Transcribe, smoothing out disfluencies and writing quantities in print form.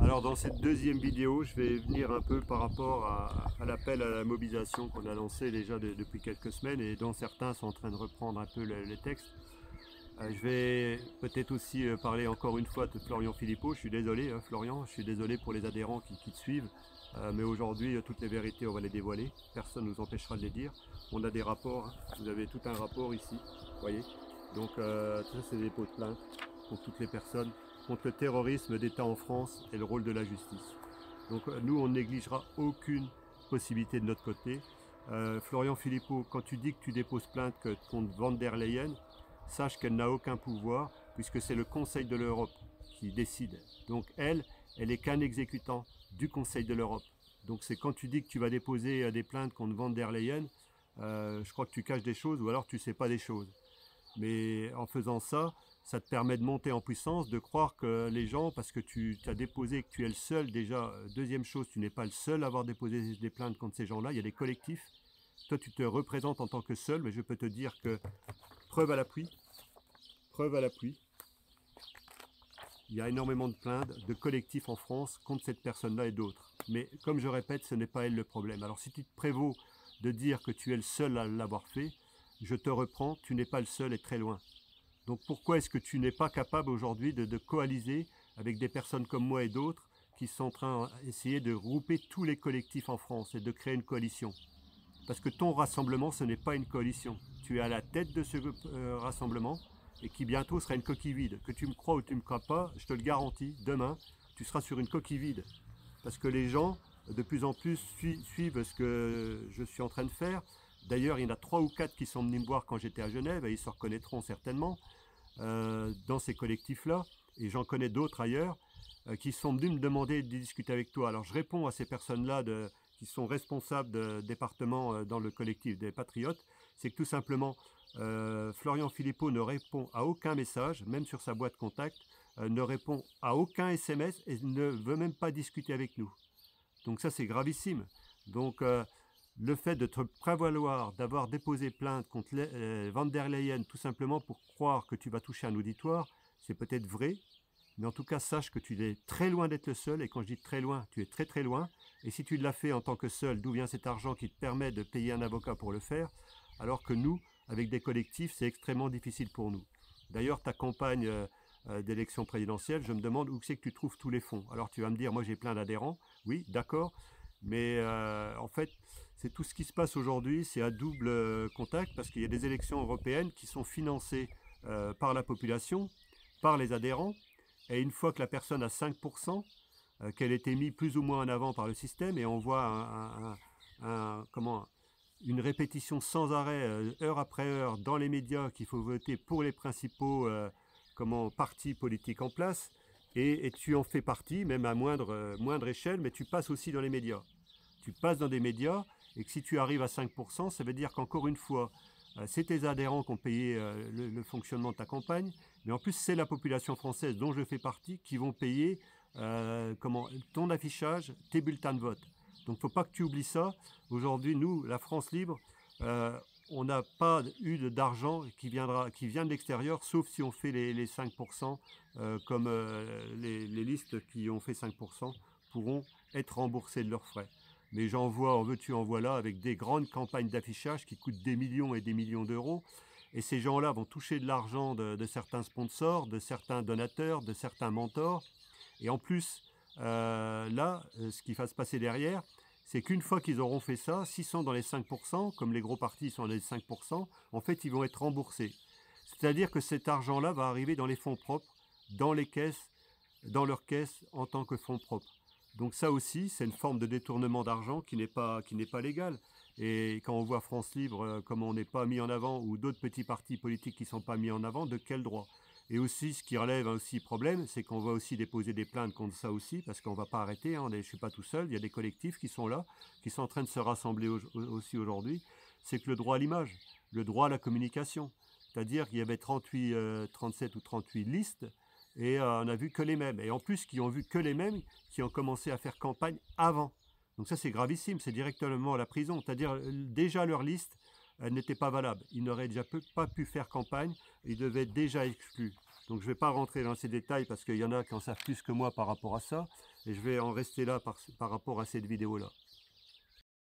Alors dans cette deuxième vidéo, je vais venir un peu par rapport à l'appel à la mobilisation qu'on a lancé déjà depuis quelques semaines et dont certains sont en train de reprendre un peu les textes. Je vais peut-être aussi parler encore une fois de Florian Philippot. Je suis désolé Florian, je suis désolé pour les adhérents qui te suivent. Mais aujourd'hui, toutes les vérités, on va les dévoiler. Personne ne nous empêchera de les dire. On a des rapports, hein. Vous avez tout un rapport ici, vous voyez. Donc tout ça, c'est des dépôts de plainte pour toutes les personnes contre le terrorisme d'État en France et le rôle de la justice. Donc nous, on ne négligera aucune possibilité de notre côté. Florian Philippot, quand tu dis que tu déposes plainte contre Van der Leyen, sache qu'elle n'a aucun pouvoir puisque c'est le Conseil de l'Europe qui décide. Donc elle est qu'un exécutant du Conseil de l'Europe. Donc c'est quand tu dis que tu vas déposer des plaintes contre Van der Leyen, je crois que tu caches des choses ou alors tu ne sais pas des choses. Mais en faisant ça, ça te permet de monter en puissance, de croire que les gens, parce que tu as déposé, que tu es le seul déjà, deuxième chose, tu n'es pas le seul à avoir déposé des plaintes contre ces gens-là, il y a des collectifs. Toi, tu te représentes en tant que seul, mais je peux te dire que, preuve à l'appui, il y a énormément de plaintes, de collectifs en France contre cette personne-là et d'autres. Mais comme je répète, ce n'est pas elle le problème. Alors si tu te prévaux de dire que tu es le seul à l'avoir fait, je te reprends, tu n'es pas le seul et très loin. Donc pourquoi est-ce que tu n'es pas capable aujourd'hui de coaliser avec des personnes comme moi et d'autres qui sont en train d'essayer de regrouper tous les collectifs en France et de créer une coalition? Parce que ton rassemblement, ce n'est pas une coalition. Tu es à la tête de ce rassemblement et qui bientôt sera une coquille vide. Que tu me crois ou tu ne me crois pas, je te le garantis, demain, tu seras sur une coquille vide. Parce que les gens, de plus en plus, suivent ce que je suis en train de faire. D'ailleurs, il y en a 3 ou 4 qui sont venus me voir quand j'étais à Genève, et ils se reconnaîtront certainement dans ces collectifs-là. Et j'en connais d'autres ailleurs qui sont venus me demander de discuter avec toi. Alors je réponds à ces personnes-là qui sont responsables de départements dans le collectif des Patriotes. C'est que tout simplement, Florian Philippot ne répond à aucun message, même sur sa boîte contact, ne répond à aucun SMS et ne veut même pas discuter avec nous. Donc ça, c'est gravissime. Donc le fait de te prévaloir d'avoir déposé plainte contre Van der Leyen tout simplement pour croire que tu vas toucher un auditoire, c'est peut-être vrai, mais en tout cas, sache que tu es très loin d'être le seul, et quand je dis très loin, tu es très très loin, et si tu l'as fait en tant que seul, d'où vient cet argent qui te permet de payer un avocat pour le faire, alors que nous, avec des collectifs, c'est extrêmement difficile pour nous. D'ailleurs, ta campagne d'élection présidentielle, je me demande où c'est que tu trouves tous les fonds. Alors tu vas me dire, moi j'ai plein d'adhérents, oui, d'accord, mais en fait, c'est tout ce qui se passe aujourd'hui, c'est à double contact, parce qu'il y a des élections européennes qui sont financées par la population, par les adhérents, et une fois que la personne a 5%, qu'elle a été mise plus ou moins en avant par le système, et on voit une répétition sans arrêt, heure après heure, dans les médias, qu'il faut voter pour les principaux partis politiques en place, et tu en fais partie, même à moindre échelle, mais tu passes aussi dans les médias. Tu passes dans des médias, et que si tu arrives à 5%, ça veut dire qu'encore une fois, c'est tes adhérents qui ont payé le fonctionnement de ta campagne, mais en plus c'est la population française dont je fais partie qui vont payer ton affichage, tes bulletins de vote. Donc il ne faut pas que tu oublies ça. Aujourd'hui, nous, la France libre, on n'a pas eu d'argent qui vient de l'extérieur, sauf si on fait les 5%, comme les listes qui ont fait 5% pourront être remboursées de leurs frais. Mais j'en vois, en veux-tu, en voilà, avec des grandes campagnes d'affichage qui coûtent des millions et des millions d'euros. Et ces gens-là vont toucher de l'argent de certains sponsors, de certains donateurs, de certains mentors. Et en plus, ce qui va se passer derrière, c'est qu'une fois qu'ils auront fait ça, s'ils sont dans les 5%, comme les gros partis sont dans les 5%, en fait, ils vont être remboursés. C'est-à-dire que cet argent-là va arriver dans les fonds propres, dans les caisses, dans leurs caisses en tant que fonds propres. Donc ça aussi, c'est une forme de détournement d'argent qui n'est pas légal. Et quand on voit France Libre, comme on n'est pas mis en avant, ou d'autres petits partis politiques qui ne sont pas mis en avant, de quel droit? Et aussi, ce qui relève aussi problème, c'est qu'on va aussi déposer des plaintes contre ça aussi, parce qu'on ne va pas arrêter, hein, je ne suis pas tout seul, il y a des collectifs qui sont là, qui sont en train de se rassembler aussi aujourd'hui. C'est que le droit à l'image, le droit à la communication, c'est-à-dire qu'il y avait 37 ou 38 listes, et on n'a vu que les mêmes. Et en plus, qui ont vu que les mêmes, qui ont commencé à faire campagne avant. Donc ça, c'est gravissime, c'est directement à la prison. C'est-à-dire, déjà leur liste n'était pas valable. Ils n'auraient déjà pas pu faire campagne, ils devaient être déjà exclus. Donc Donc je ne vais pas rentrer dans ces détails parce qu'il y en a qui en savent plus que moi par rapport à ça. Et je vais en rester là par rapport à cette vidéo-là.